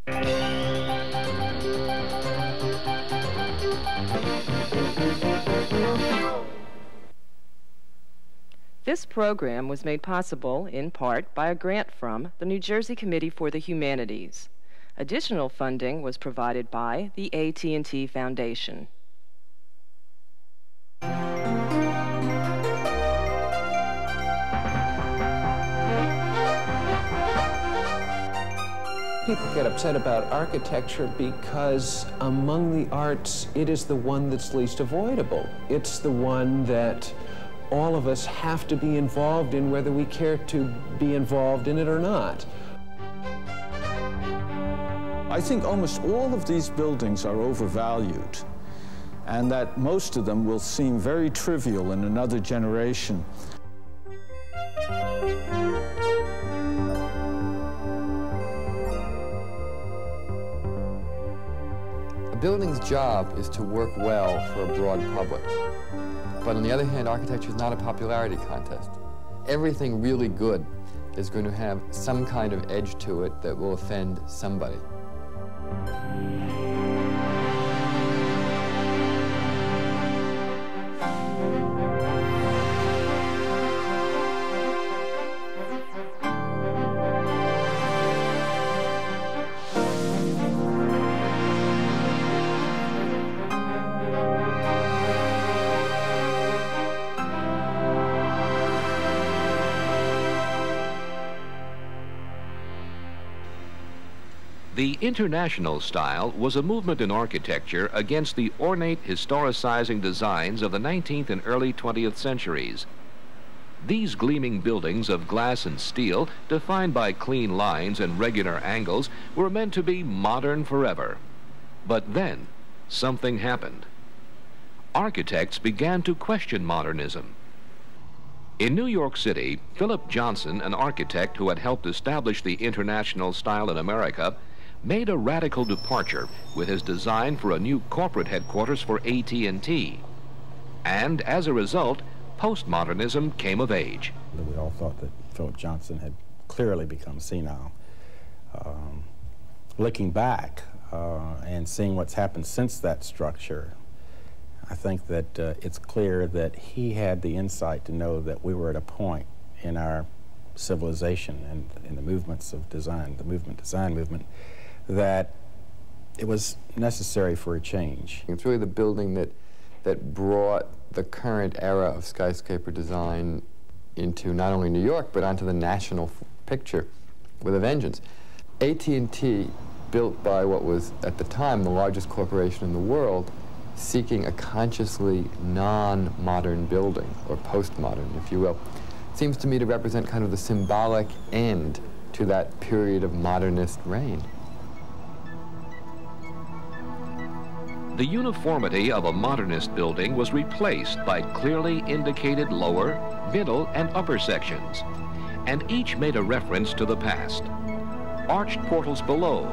This program was made possible in part by a grant from the New Jersey Committee for the Humanities. Additional funding was provided by the AT&T Foundation. People get upset about architecture because among the arts, it is the one that's least avoidable. It's the one that all of us have to be involved in, whether we care to be involved in it or not. I think almost all of these buildings are overvalued, and that most of them will seem very trivial in another generation. A building's job is to work well for a broad public. But on the other hand, architecture is not a popularity contest. Everything really good is going to have some kind of edge to it that will offend somebody. The international style was a movement in architecture against the ornate historicizing designs of the 19th and early 20th centuries. These gleaming buildings of glass and steel, defined by clean lines and regular angles, were meant to be modern forever. But then, something happened. Architects began to question modernism. In New York City, Philip Johnson, an architect who had helped establish the international style in America, made a radical departure with his design for a new corporate headquarters for AT&T. And as a result, postmodernism came of age. We all thought that Philip Johnson had clearly become senile. Looking back and seeing what's happened since that structure, I think that it's clear that he had the insight to know that we were at a point in our civilization and in the movements of design, the design movement, that it was necessary for a change. It's really the building that brought the current era of skyscraper design into not only New York, but onto the national picture with a vengeance. AT&T, built by what was, at the time, the largest corporation in the world, seeking a consciously non-modern building, or postmodern, if you will, seems to me to represent kind of the symbolic end to that period of modernist reign. The uniformity of a modernist building was replaced by clearly indicated lower, middle, and upper sections, and each made a reference to the past. Arched portals below.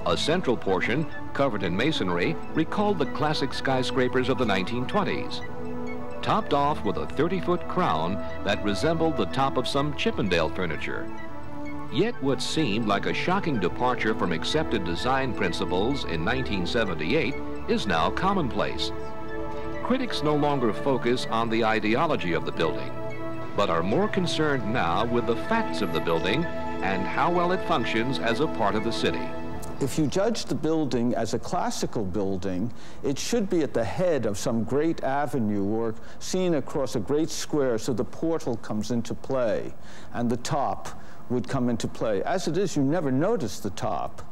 A central portion, covered in masonry, recalled the classic skyscrapers of the 1920s, topped off with a 30-foot crown that resembled the top of some Chippendale furniture. Yet what seemed like a shocking departure from accepted design principles in 1978 is now commonplace. Critics no longer focus on the ideology of the building, but are more concerned now with the facts of the building and how well it functions as a part of the city. If you judge the building as a classical building, it should be at the head of some great avenue or seen across a great square so the portal comes into play and the top would come into play. As it is, you never notice the top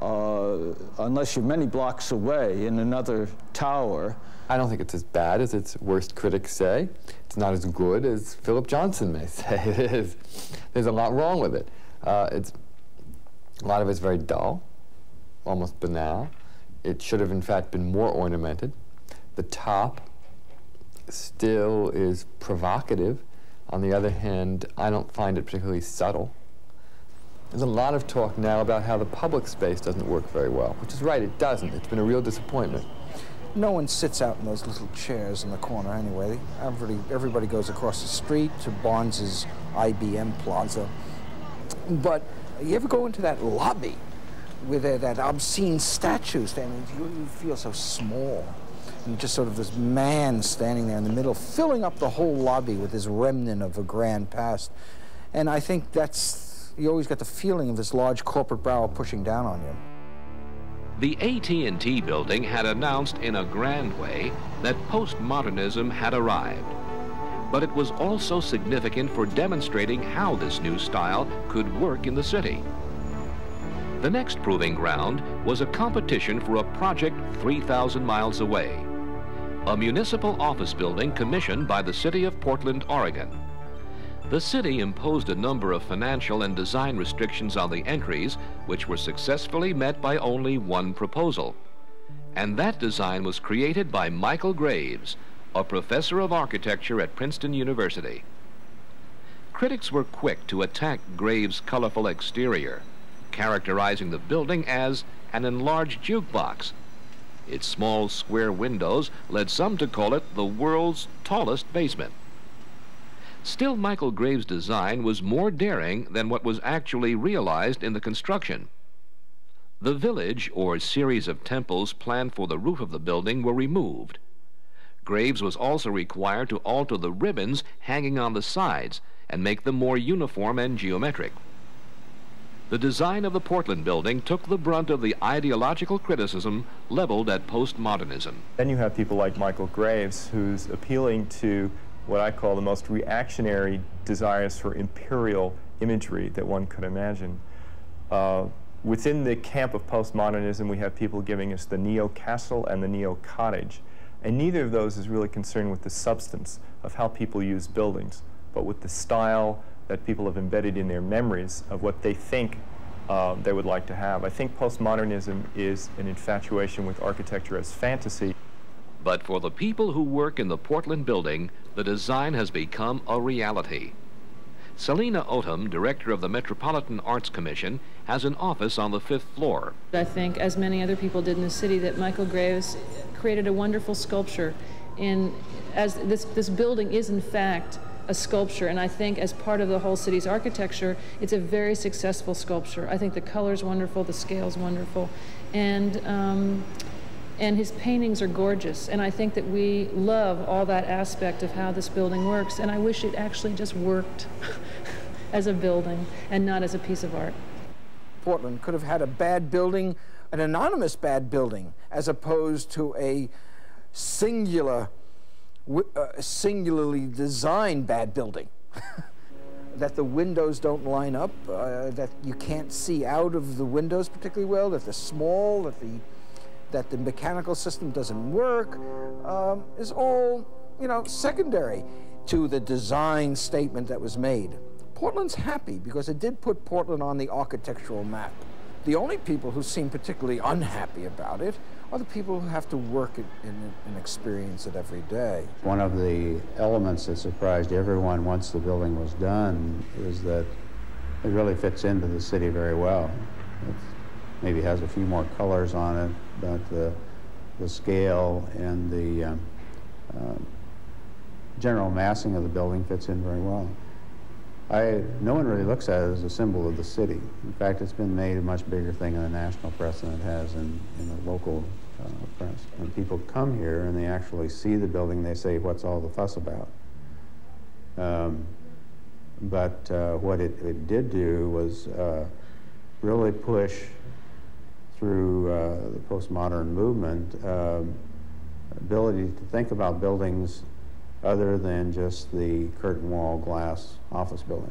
unless you're many blocks away in another tower. I don't think it's as bad as its worst critics say. It's not as good as Philip Johnson may say it is. There's a lot wrong with it. A lot of it's very dull, almost banal. It should have, in fact, been more ornamented. The top still is provocative. On the other hand, I don't find it particularly subtle. There's a lot of talk now about how the public space doesn't work very well, which is right, it doesn't. It's been a real disappointment. No one sits out in those little chairs in the corner anyway. Everybody goes across the street to Barnes's IBM Plaza. But you ever go into that lobby with that obscene statue standing, you feel so small. And just sort of this man standing there in the middle, filling up the whole lobby with this remnant of a grand past. And I think you always get the feeling of this large corporate brow pushing down on you. The AT&T building had announced in a grand way that postmodernism had arrived. But it was also significant for demonstrating how this new style could work in the city. The next proving ground was a competition for a project 3,000 miles away, a municipal office building commissioned by the city of Portland, Oregon. The city imposed a number of financial and design restrictions on the entries, which were successfully met by only one proposal. And that design was created by Michael Graves, a professor of architecture at Princeton University. Critics were quick to attack Graves' colorful exterior, characterizing the building as an enlarged jukebox. Its small square windows led some to call it the world's tallest basement. Still, Michael Graves' design was more daring than what was actually realized in the construction. The village, or series of temples planned for the roof of the building, were removed. Graves was also required to alter the ribbons hanging on the sides and make them more uniform and geometric. The design of the Portland building took the brunt of the ideological criticism leveled at postmodernism. Then you have people like Michael Graves, who's appealing to what I call the most reactionary desires for imperial imagery that one could imagine. Within the camp of postmodernism, we have people giving us the neo-castle and the neo-cottage. And neither of those is really concerned with the substance of how people use buildings, but with the style that people have embedded in their memories of what they think they would like to have. I think postmodernism is an infatuation with architecture as fantasy. But for the people who work in the Portland building, the design has become a reality. Selena Oldham, director of the Metropolitan Arts Commission, has an office on the 5th floor. I think, as many other people did in the city, that Michael Graves created a wonderful sculpture. And as this building is, in fact, a sculpture, and I think as part of the whole city's architecture, it's a very successful sculpture. I think the color's wonderful, the scale's wonderful, and his paintings are gorgeous. And I think that we love all that aspect of how this building works, and I wish it actually just worked as a building and not as a piece of art. Portland could have had a bad building, an anonymous bad building, as opposed to a singularly designed bad building. That the windows don't line up, that you can't see out of the windows particularly well, that they're small, that the mechanical system doesn't work, is all, secondary to the design statement that was made. Portland's happy because it did put Portland on the architectural map. The only people who seem particularly unhappy about it are the people who have to work it and experience it every day. One of the elements that surprised everyone once the building was done is that it really fits into the city very well. It maybe has a few more colors on it, but the scale and the general massing of the building fits in very well. No one really looks at it as a symbol of the city. In fact, it's been made a much bigger thing in the national press than it has in the local press. When people come here and they actually see the building, they say, "What's all the fuss about?" But what it did do was really push through the postmodern movement ability to think about buildings other than just the curtain wall glass office building.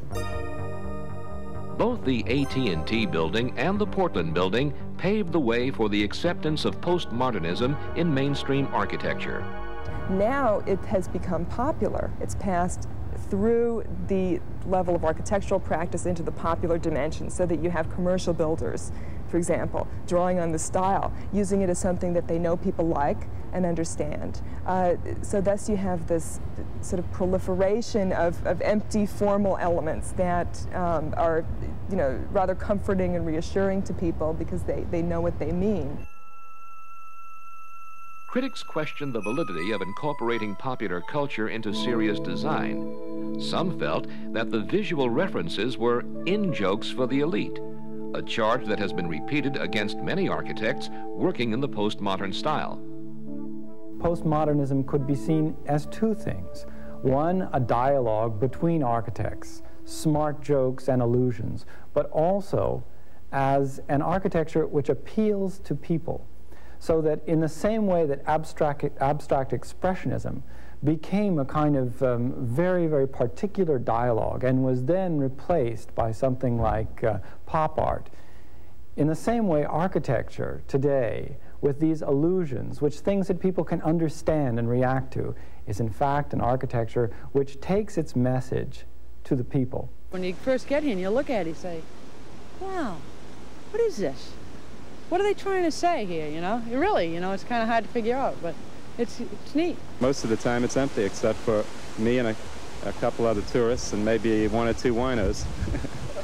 Both the AT&T building and the Portland building paved the way for the acceptance of postmodernism in mainstream architecture. Now it has become popular. It's passed through the level of architectural practice into the popular dimension, so that you have commercial builders, for example, drawing on the style, using it as something that they know people like and understand. So thus you have this sort of proliferation of empty formal elements that are, rather comforting and reassuring to people because they know what they mean. Critics questioned the validity of incorporating popular culture into serious design. Some felt that the visual references were in-jokes for the elite, a charge that has been repeated against many architects working in the postmodern style. Postmodernism could be seen as two things. One, a dialogue between architects, smart jokes and allusions, but also as an architecture which appeals to people. So that in the same way that abstract expressionism became a kind of very, very particular dialogue and was then replaced by something like pop art, in the same way architecture today, with these allusions, which things that people can understand and react to, is in fact an architecture which takes its message to the people. When you first get here and you look at it, you say, wow, what is this? What are they trying to say here, you know? Really, you know, it's kind of hard to figure out, but it's neat. Most of the time it's empty, except for me and a couple other tourists and maybe one or two winos.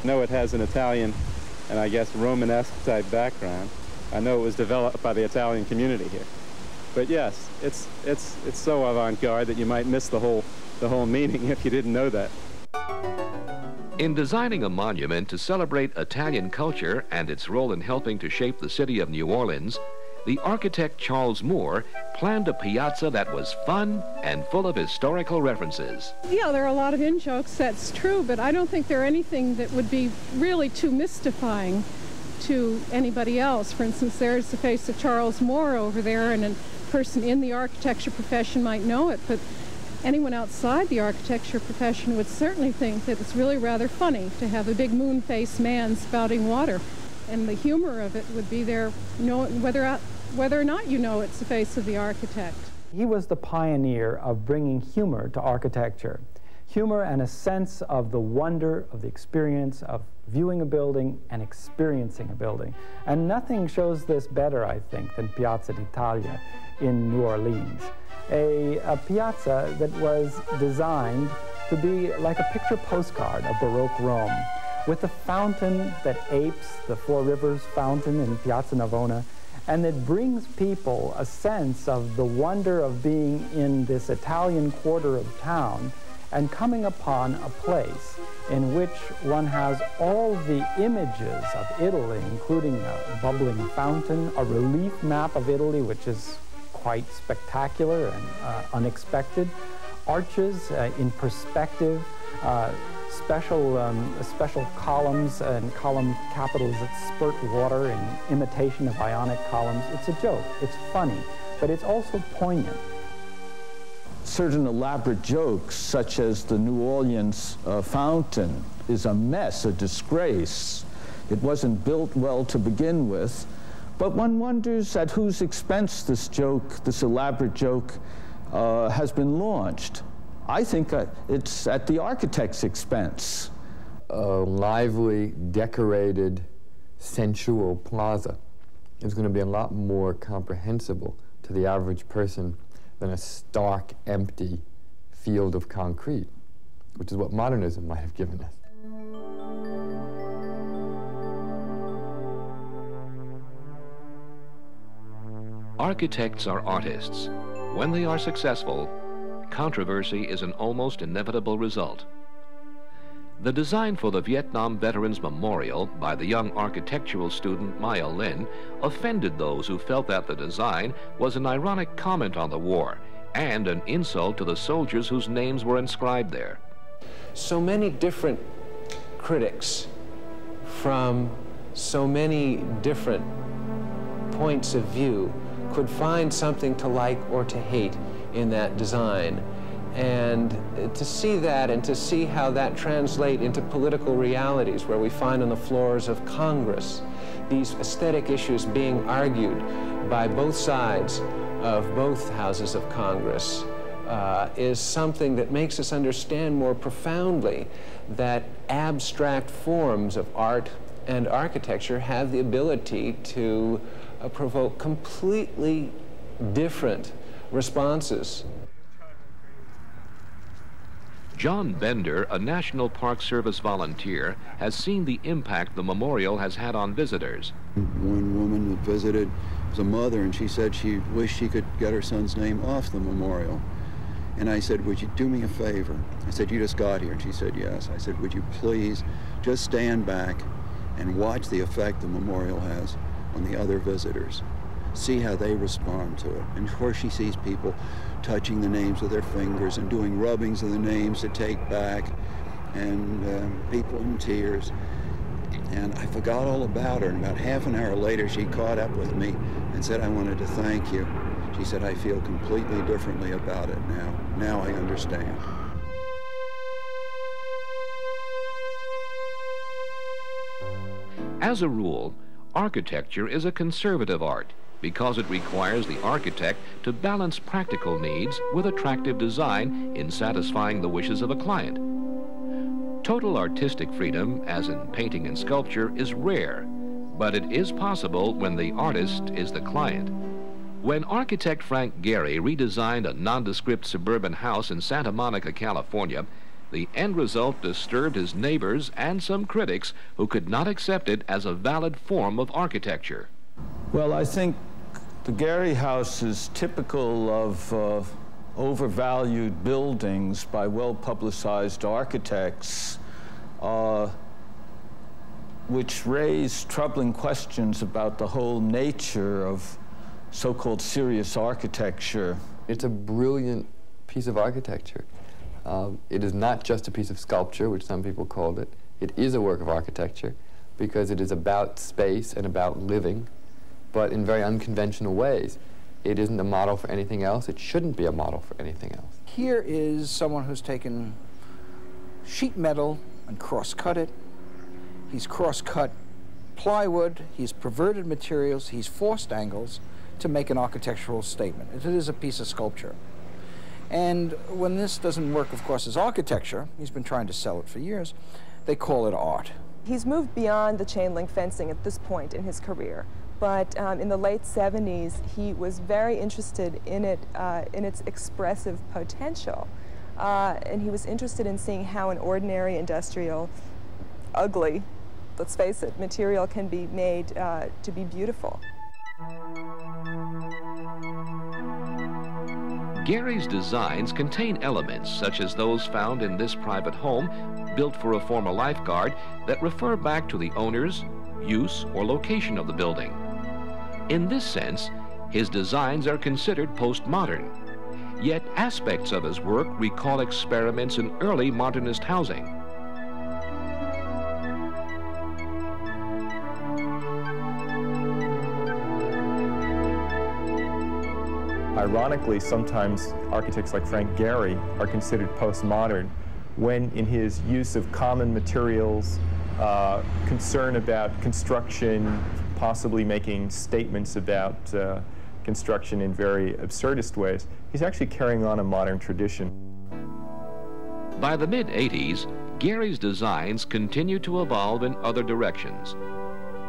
I know it has an Italian and I guess Romanesque type background. I know it was developed by the Italian community here. But yes, it's so avant-garde that you might miss the whole meaning if you didn't know that. In designing a monument to celebrate Italian culture and its role in helping to shape the city of New Orleans, the architect Charles Moore planned a piazza that was fun and full of historical references. Yeah, there are a lot of in-jokes, that's true, but I don't think they're anything that would be really too mystifying to anybody else. For instance, there's the face of Charles Moore over there, and a person in the architecture profession might know it, but anyone outside the architecture profession would certainly think that it's really rather funny to have a big moon-faced man spouting water. And the humor of it would be there, whether or not you know it's the face of the architect. He was the pioneer of bringing humor to architecture. Humor and a sense of the wonder of the experience of viewing a building and experiencing a building. And nothing shows this better, I think, than Piazza d'Italia in New Orleans. A piazza that was designed to be like a picture postcard of Baroque Rome, with a fountain that apes the Four Rivers fountain in Piazza Navona, and that brings people a sense of the wonder of being in this Italian quarter of town and coming upon a place in which one has all the images of Italy, including a bubbling fountain, a relief map of Italy, which is quite spectacular and unexpected, arches in perspective, special columns and column capitals that spurt water in imitation of Ionic columns. It's a joke, it's funny, but it's also poignant. Certain elaborate jokes, such as the New Orleans fountain, is a mess, a disgrace. It wasn't built well to begin with, but one wonders at whose expense this joke, this elaborate joke, has been launched. I think it's at the architect's expense. A lively, decorated, sensual plaza is going to be a lot more comprehensible to the average person than a stark, empty field of concrete, which is what modernism might have given us. Architects are artists. When they are successful, controversy is an almost inevitable result. The design for the Vietnam Veterans Memorial by the young architectural student Maya Lin offended those who felt that the design was an ironic comment on the war and an insult to the soldiers whose names were inscribed there. So many different critics from so many different points of view could find something to like or to hate in that design. And to see that and to see how that translates into political realities where we find on the floors of Congress these aesthetic issues being argued by both sides of both houses of Congress is something that makes us understand more profoundly that abstract forms of art and architecture have the ability to provoke completely different responses. John Bender, a National Park Service volunteer, has seen the impact the memorial has had on visitors. One woman that visited was a mother, and she said she wished she could get her son's name off the memorial. And I said, would you do me a favor? I said, you just got here. And she said, yes. I said, would you please just stand back and watch the effect the memorial has on the other visitors. See how they respond to it. And of course she sees people touching the names with their fingers and doing rubbings of the names to take back, and people in tears. And I forgot all about her, and about half an hour later she caught up with me and said, "I wanted to thank you." She said, "I feel completely differently about it now. Now I understand." As a rule, architecture is a conservative art because it requires the architect to balance practical needs with attractive design in satisfying the wishes of a client. Total artistic freedom, as in painting and sculpture, is rare, but it is possible when the artist is the client. When architect Frank Gehry redesigned a nondescript suburban house in Santa Monica, California, the end result disturbed his neighbors and some critics who could not accept it as a valid form of architecture. Well, I think the Gehry house is typical of overvalued buildings by well-publicized architects, which raise troubling questions about the whole nature of so-called serious architecture. It's a brilliant piece of architecture. It is not just a piece of sculpture, which some people called it. It is a work of architecture because it is about space and about living, but in very unconventional ways. It isn't a model for anything else. It shouldn't be a model for anything else. Here is someone who's taken sheet metal and cross-cut it. He's cross-cut plywood. He's perverted materials. He's forced angles to make an architectural statement. It is a piece of sculpture. And when this doesn't work, of course, as architecture, he's been trying to sell it for years, they call it art. He's moved beyond the chain link fencing at this point in his career. But in the late 70s, he was very interested in it, in its expressive potential. And he was interested in seeing how an ordinary industrial, ugly, let's face it, material can be made to be beautiful. Gehry's designs contain elements such as those found in this private home, built for a former lifeguard, that refer back to the owners, use, or location of the building. In this sense, his designs are considered postmodern, yet aspects of his work recall experiments in early modernist housing. Ironically, sometimes architects like Frank Gehry are considered postmodern when, in his use of common materials, concern about construction, possibly making statements about construction in very absurdist ways, he's actually carrying on a modern tradition. By the mid-'80s, Gehry's designs continued to evolve in other directions.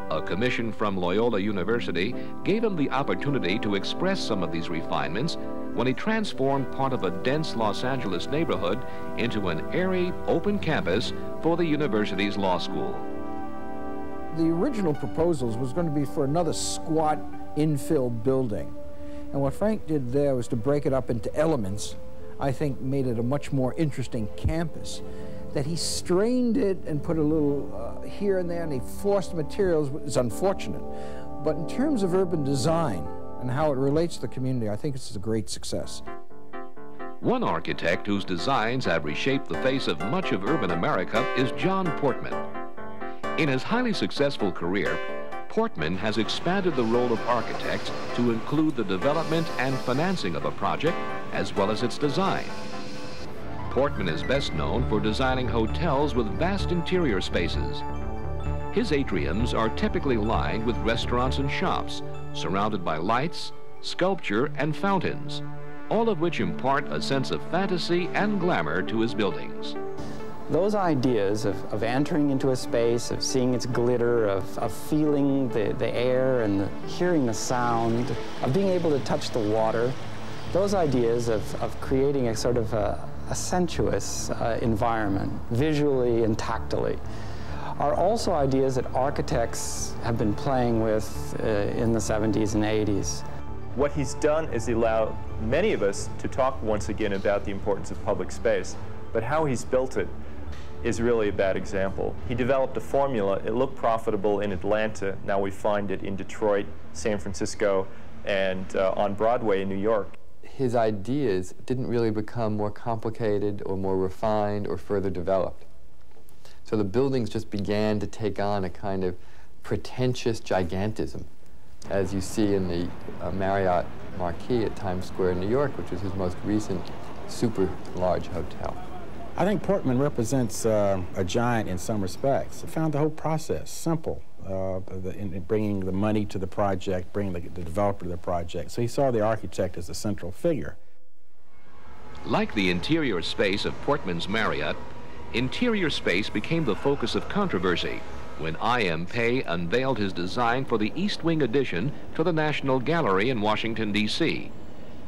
A commission from Loyola University gave him the opportunity to express some of these refinements when he transformed part of a dense Los Angeles neighborhood into an airy, open campus for the university's law school. The original proposals was going to be for another squat infill building. And what Frank did there was to break it up into elements, I think made it a much more interesting campus. That he strained it and put a little here and there, and he forced materials is unfortunate. But in terms of urban design and how it relates to the community, I think it's a great success. One architect whose designs have reshaped the face of much of urban America is John Portman. In his highly successful career, Portman has expanded the role of architect to include the development and financing of a project, as well as its design. Portman is best known for designing hotels with vast interior spaces. His atriums are typically lined with restaurants and shops, surrounded by lights, sculpture, and fountains, all of which impart a sense of fantasy and glamour to his buildings. Those ideas of entering into a space, of seeing its glitter, of feeling the air and hearing the sound, of being able to touch the water, those ideas of creating a sort of a sensuous environment, visually and tactily, are also ideas that architects have been playing with in the 70s and 80s. What he's done is allow many of us to talk once again about the importance of public space, but how he's built it is really a bad example. He developed a formula. It looked profitable in Atlanta. Now we find it in Detroit, San Francisco, and on Broadway in New York. His ideas didn't really become more complicated or more refined or further developed. So the buildings just began to take on a kind of pretentious gigantism, as you see in the Marriott Marquis at Times Square in New York, which is his most recent super large hotel. I think Portman represents a giant in some respects. He found the whole process simple in bringing the money to the project, bringing the developer to the project. So he saw the architect as a central figure. Like the interior space of Portman's Marriott, interior space became the focus of controversy when I.M. Pei unveiled his design for the East Wing addition to the National Gallery in Washington, D.C.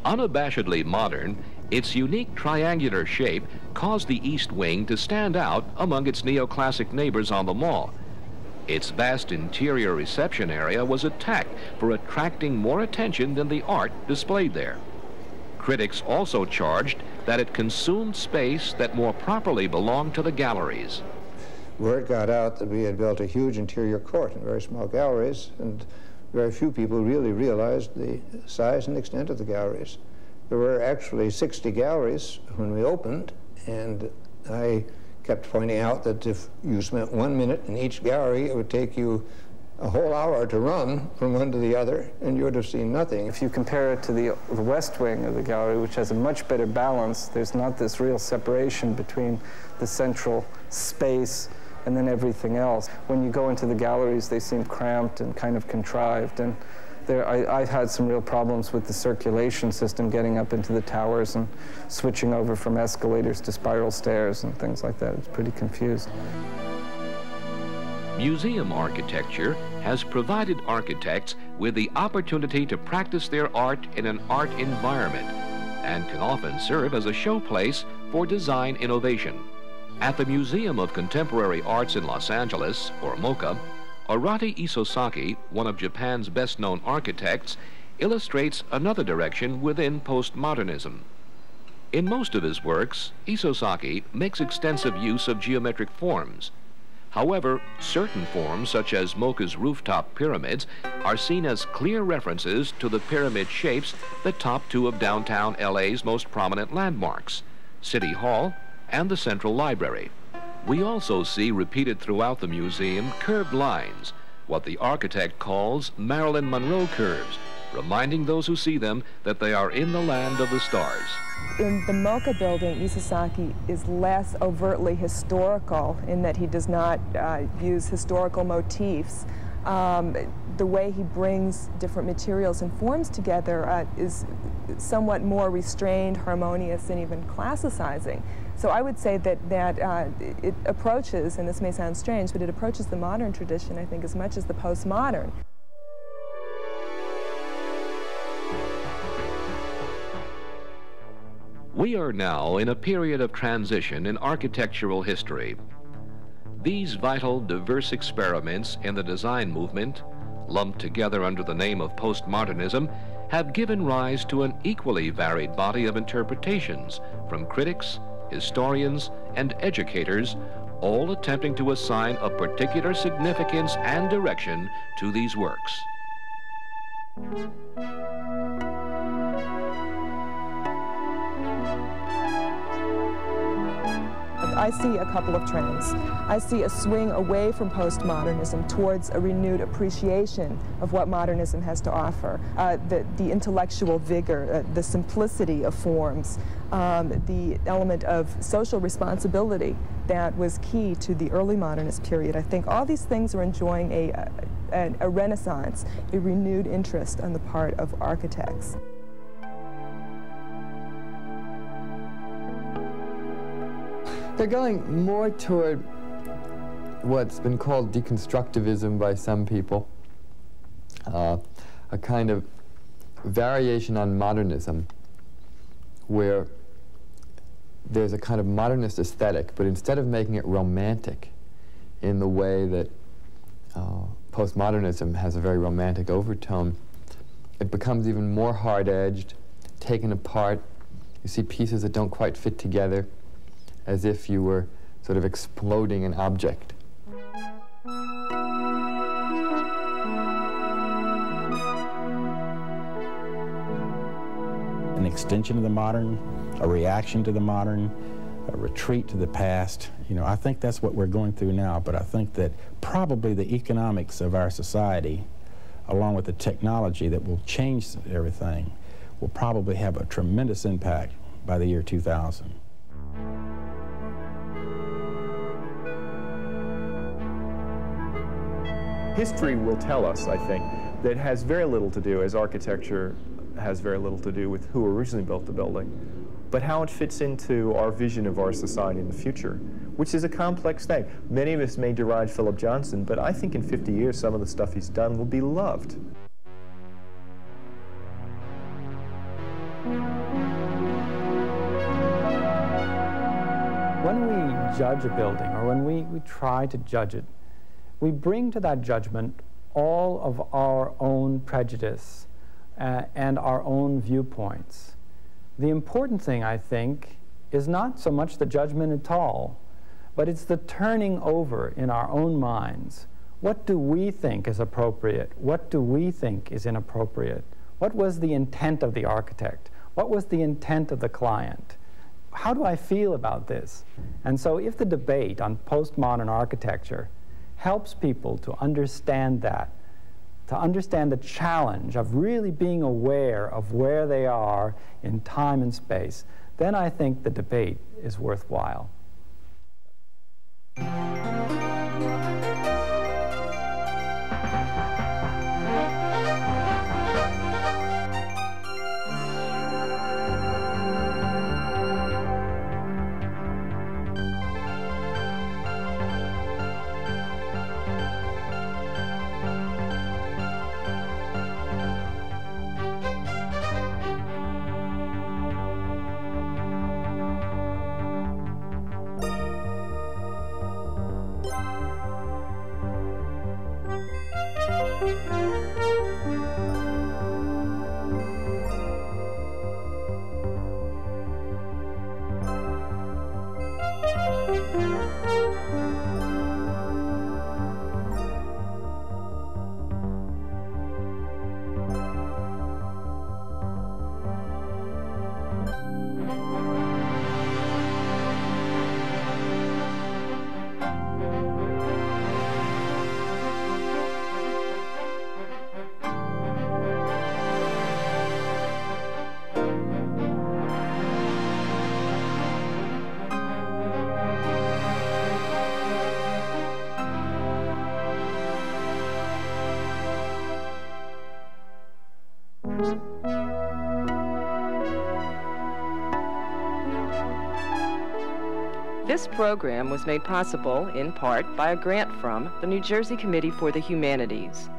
Unabashedly modern, its unique triangular shape caused the East Wing to stand out among its neoclassic neighbors on the mall. Its vast interior reception area was attacked for attracting more attention than the art displayed there. Critics also charged that it consumed space that more properly belonged to the galleries. Word got out that we had built a huge interior court and very small galleries, and very few people really realized the size and extent of the galleries. There were actually 60 galleries when we opened, and I kept pointing out that if you spent 1 minute in each gallery, it would take you a whole hour to run from one to the other, and you would have seen nothing. If you compare it to the west wing of the gallery, which has a much better balance, there's not this real separation between the central space and then everything else. When you go into the galleries, they seem cramped and kind of contrived, and I've had some real problems with the circulation system, getting up into the towers and switching over from escalators to spiral stairs and things like that. It's pretty confused. Museum architecture has provided architects with the opportunity to practice their art in an art environment and can often serve as a showplace for design innovation. At the Museum of Contemporary Arts in Los Angeles, or MoCA, Arati Isozaki, one of Japan's best-known architects, illustrates another direction within postmodernism. In most of his works, Isozaki makes extensive use of geometric forms. However, certain forms, such as MoCA's rooftop pyramids, are seen as clear references to the pyramid shapes that top two of downtown LA's most prominent landmarks, City Hall and the Central Library. We also see repeated throughout the museum curved lines, what the architect calls Marilyn Monroe curves, reminding those who see them that they are in the land of the stars. In the MoCA building, Isozaki is less overtly historical in that he does not use historical motifs. The way he brings different materials and forms together is somewhat more restrained, harmonious, and even classicizing. So I would say that it approaches, and this may sound strange, but it approaches the modern tradition, I think, as much as the postmodern. We are now in a period of transition in architectural history. These vital, diverse experiments in the design movement, lumped together under the name of postmodernism, have given rise to an equally varied body of interpretations from critics, historians, and educators, all attempting to assign a particular significance and direction to these works. I see a couple of trends. I see a swing away from postmodernism towards a renewed appreciation of what modernism has to offer. The intellectual vigor, the simplicity of forms, the element of social responsibility that was key to the early modernist period. I think all these things are enjoying a renaissance, a renewed interest on the part of architects. They're going more toward what's been called deconstructivism by some people, a kind of variation on modernism where there's a kind of modernist aesthetic, but instead of making it romantic in the way that postmodernism has a very romantic overtone, it becomes even more hard-edged, taken apart. You see pieces that don't quite fit together, as if you were sort of exploding an object. An extension of the modern, a reaction to the modern, a retreat to the past. You know, I think that's what we're going through now, but I think that probably the economics of our society, along with the technology that will change everything, will probably have a tremendous impact by the year 2000. History will tell us, I think, that it has very little to do, as architecture has very little to do with who originally built the building, but how it fits into our vision of our society in the future, which is a complex thing. Many of us may deride Philip Johnson, but I think in 50 years some of the stuff he's done will be loved. When we judge a building, or when we try to judge it, we bring to that judgment all of our own prejudice and our own viewpoints. The important thing, I think, is not so much the judgment at all, but it's the turning over in our own minds. What do we think is appropriate? What do we think is inappropriate? What was the intent of the architect? What was the intent of the client? How do I feel about this? And so if the debate on postmodern architecture helps people to understand that, to understand the challenge of really being aware of where they are in time and space, then I think the debate is worthwhile. This program was made possible in part by a grant from the New Jersey Committee for the Humanities.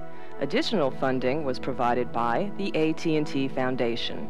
Additional funding was provided by the AT&T Foundation.